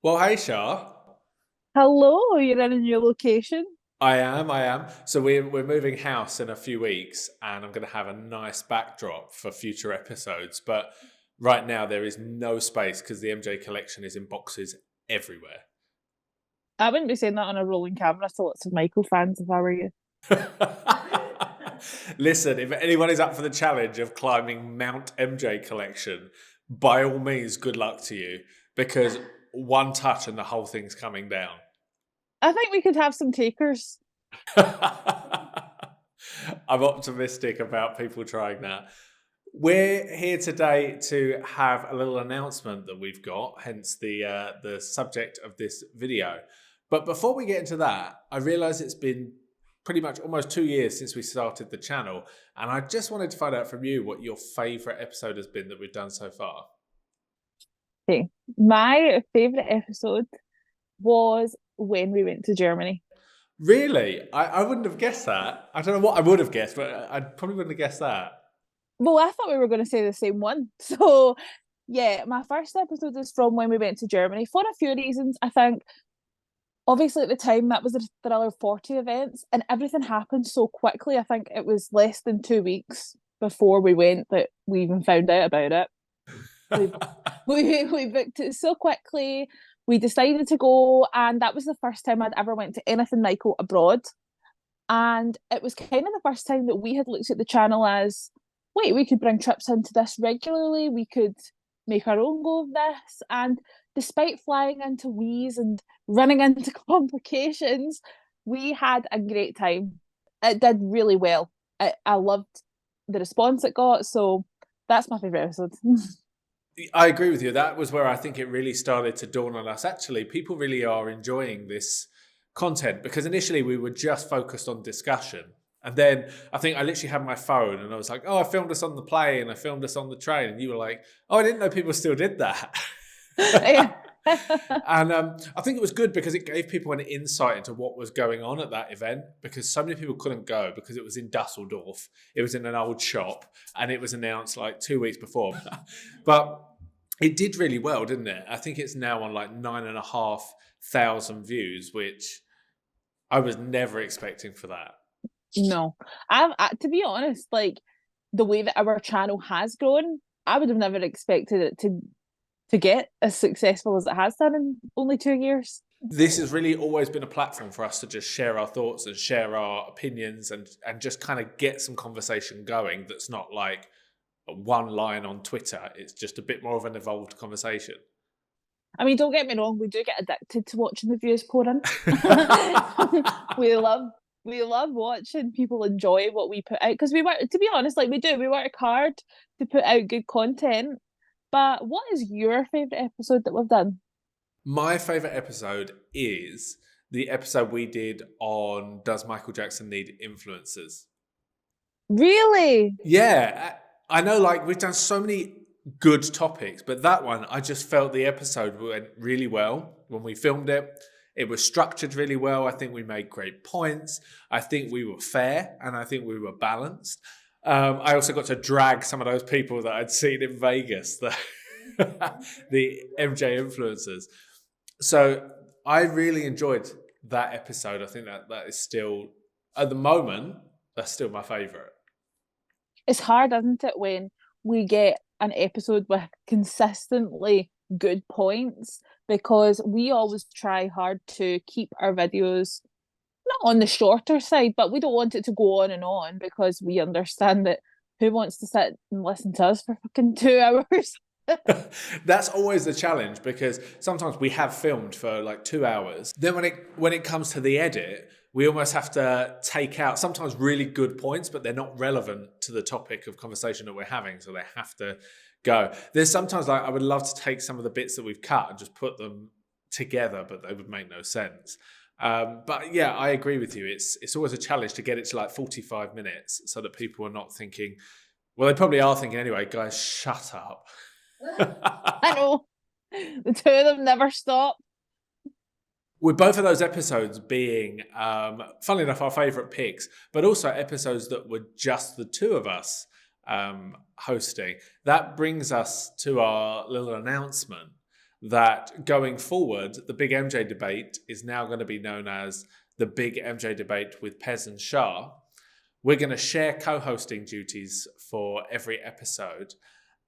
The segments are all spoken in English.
Well, hey, Shah. Hello, you're in a new location. I am. So we're moving house in a few weeks, and I'm going to have a nice backdrop for future episodes. But right now there is no space because the MJ collection is in boxes everywhere. I wouldn't be saying that on a rolling camera to lots of Michael fans if I were you. Listen, if anyone is up for the challenge of climbing Mount MJ collection, by all means, good luck to you because one touch and the whole thing's coming down. I think we could have some takers. I'm optimistic about people trying that. We're here today to have a little announcement that we've got, hence the subject of this video. But before we get into that, I realise it's been pretty much almost 2 years since we started the channel, and I just wanted to find out from you what your favourite episode has been that we've done so far. Okay. My favourite episode was when we went to Germany. Really, I wouldn't have guessed that. I don't know what I would have guessed, but I probably wouldn't have guessed that. Well, I thought we were going to say the same one. So, yeah, my first episode is from when we went to Germany for a few reasons. I think, obviously, at the time, that was the Thriller 40 events, and everything happened so quickly. I think it was less than 2 weeks before we went that we even found out about it. We we booked it so quickly. We decided to go, and that was the first time I'd ever went to anything Michael abroad. And it was kind of the first time that we had looked at the channel as, wait, we could bring trips into this regularly. We could make our own go of this. And despite flying into wheeze and running into complications, we had a great time. It did really well. I loved the response it got. So that's my favourite episode. I agree with you. That was where I think it really started to dawn on us. Actually, people really are enjoying this content because initially we were just focused on discussion. And then I think I literally had my phone and I was like, oh, I filmed us on the plane, I filmed us on the train. And you were like, oh, I didn't know people still did that. And I think it was good because it gave people an insight into what was going on at that event because so many people couldn't go because it was in Dusseldorf. It was in an old shop and it was announced like 2 weeks before. But it did really well, didn't it? I think it's now on like 9,500 views, which I was never expecting for that. No, to be honest, like the way that our channel has grown, I would have never expected it to get as successful as it has done in only 2 years. This has really always been a platform for us to just share our thoughts and share our opinions and just kind of get some conversation going that's not like one line on Twitter. It's just a bit more of an evolved conversation. I mean, don't get me wrong, we do get addicted to watching the views pour in. we love we love watching people enjoy what we put out because we work. To be honest, like we work hard to put out good content. But what is your favorite episode that we've done? My favorite episode is the episode we did on Does Michael Jackson Need Influencers? Really? Yeah, I know like we've done so many good topics, but that one, I just felt the episode went really well when we filmed it. It was structured really well. I think we made great points. I think we were fair and I think we were balanced. I also got to drag some of those people that I'd seen in Vegas, the MJ influencers. So I really enjoyed that episode. I think that is still, at the moment, that's still my favourite. It's hard, isn't it, when we get an episode with consistently good points because we always try hard to keep our videos not on the shorter side, but we don't want it to go on because we understand that who wants to sit and listen to us for fucking 2 hours? That's always the challenge because sometimes we have filmed for like 2 hours. Then when it comes to the edit, we almost have to take out sometimes really good points, but they're not relevant to the topic of conversation that we're having, so they have to go. There's sometimes like I would love to take some of the bits that we've cut and just put them together, but they would make no sense. But yeah, I agree with you. It's always a challenge to get it to like 45 minutes so that people are not thinking, well, they probably are thinking anyway, guys, shut up. I know. The two of them never stop. With both of those episodes being, funnily enough, our favourite picks, but also episodes that were just the two of us hosting, that brings us to our little announcement. that going forward, the Big MJ debate is now going to be known as the Big MJ debate with Pez and Char. We're going to share co-hosting duties for every episode,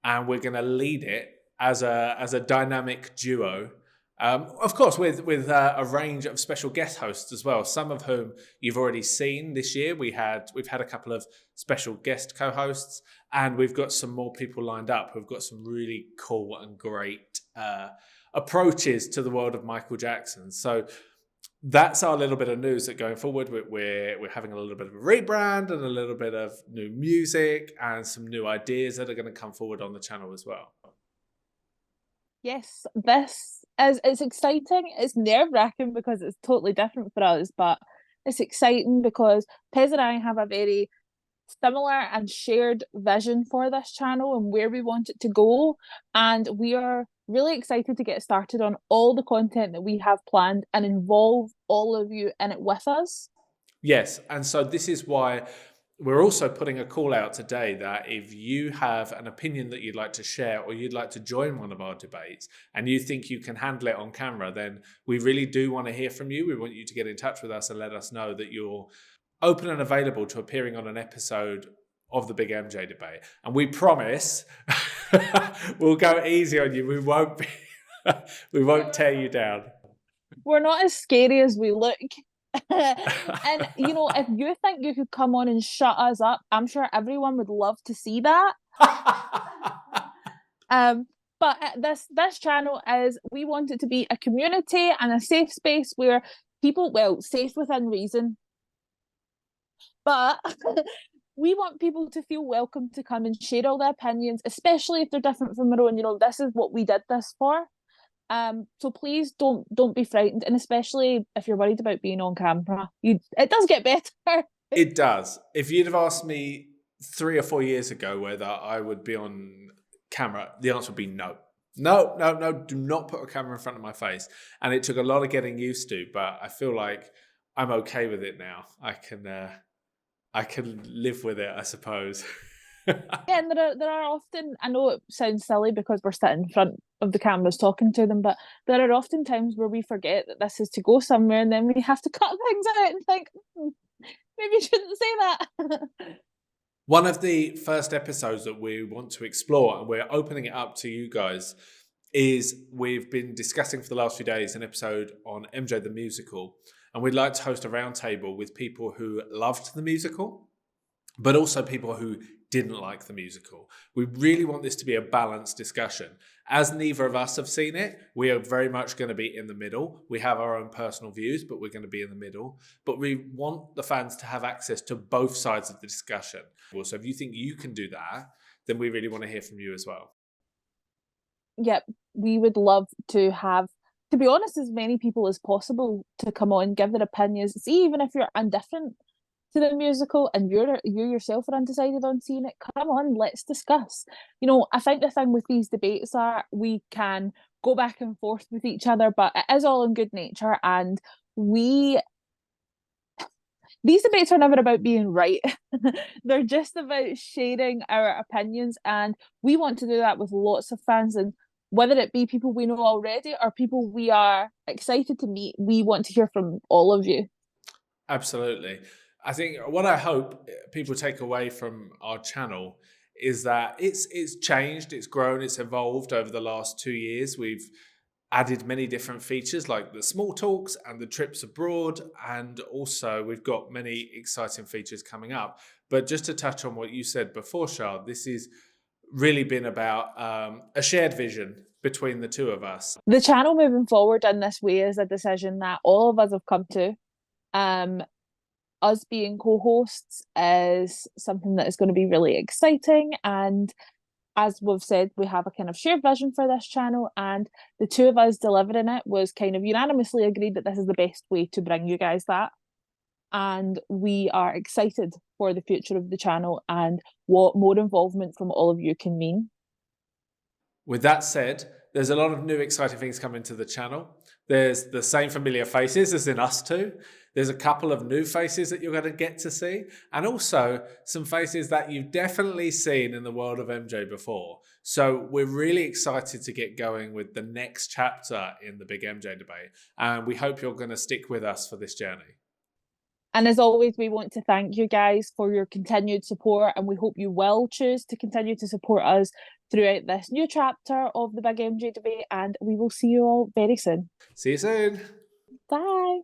and we're going to lead it as a dynamic duo. Of course, with a range of special guest hosts as well. Some of whom you've already seen this year. We've had a couple of special guest co-hosts, and we've got some more people lined up who've got some really cool and great approaches to the world of Michael Jackson. So that's our little bit of news that going forward, we're having a little bit of a rebrand and a little bit of new music and some new ideas that are going to come forward on the channel as well. Yes, it's exciting. It's nerve-wracking because it's totally different for us, but it's exciting because Pez and I have a very similar and shared vision for this channel and where we want it to go. And we are really excited to get started on all the content that we have planned and involve all of you in it with us. Yes, and so this is why we're also putting a call out today that if you have an opinion that you'd like to share or you'd like to join one of our debates and you think you can handle it on camera, then we really do want to hear from you. We want you to get in touch with us and let us know that you're open and available to appearing on an episode of the Big MJ debate. And we promise we'll go easy on you. We won't tear you down. We're not as scary as we look. And if you think you could come on and shut us up, I'm sure everyone would love to see that. But this channel we want it to be a community and a safe space where people, safe within reason, but we want people to feel welcome to come and share all their opinions, especially if they're different from our own. This is what we did this for. So please don't be frightened, and especially if you're worried about being on camera, it does get better. It does. If you'd have asked me 3 or 4 years ago whether I would be on camera, the answer would be no. No, do not put a camera in front of my face. And it took a lot of getting used to, but I feel like I'm okay with it now. I can live with it, I suppose. Yeah, and there are often, I know it sounds silly because we're sitting in front of the cameras talking to them, but there are often times where we forget that this is to go somewhere and then we have to cut things out and think, maybe you shouldn't say that. One of the first episodes that we want to explore, and we're opening it up to you guys, is we've been discussing for the last few days an episode on MJ the Musical, and we'd like to host a roundtable with people who loved the musical, but also people who didn't like the musical. We really want this to be a balanced discussion. As neither of us have seen it, we are very much going to be in the middle. We have our own personal views, but we're going to be in the middle. But we want the fans to have access to both sides of the discussion. So if you think you can do that, then we really want to hear from you as well. Yep, we would love to have, to be honest, as many people as possible to come on, give their opinions. See, even if you're indifferent to the musical and you yourself are undecided on seeing it, come on, let's discuss. I think the thing with these debates are we can go back and forth with each other, but it is all in good nature, and these debates are never about being right. They're just about sharing our opinions, and we want to do that with lots of fans, and whether it be people we know already or people we are excited to meet, we want to hear from all of you. Absolutely. I think what I hope people take away from our channel is that it's changed, it's grown, it's evolved over the last 2 years. We've added many different features like the small talks and the trips abroad, and also we've got many exciting features coming up. But just to touch on what you said before, Charles, this has really been about a shared vision between the two of us. The channel moving forward in this way is a decision that all of us have come to. Us being co-hosts is something that is going to be really exciting, and as we've said, we have a kind of shared vision for this channel, and the two of us delivering it was kind of unanimously agreed that this is the best way to bring you guys that, and we are excited for the future of the channel and what more involvement from all of you can mean. With that said, there's a lot of new exciting things coming to the channel. There's the same familiar faces as in us two. There's a couple of new faces that you're going to get to see, and also some faces that you've definitely seen in the world of MJ before. So we're really excited to get going with the next chapter in the big MJ debate, and we hope you're going to stick with us for this journey. And as always, we want to thank you guys for your continued support, and we hope you will choose to continue to support us throughout this new chapter of the big MJ debate, and we will see you all very soon. See you soon. Bye.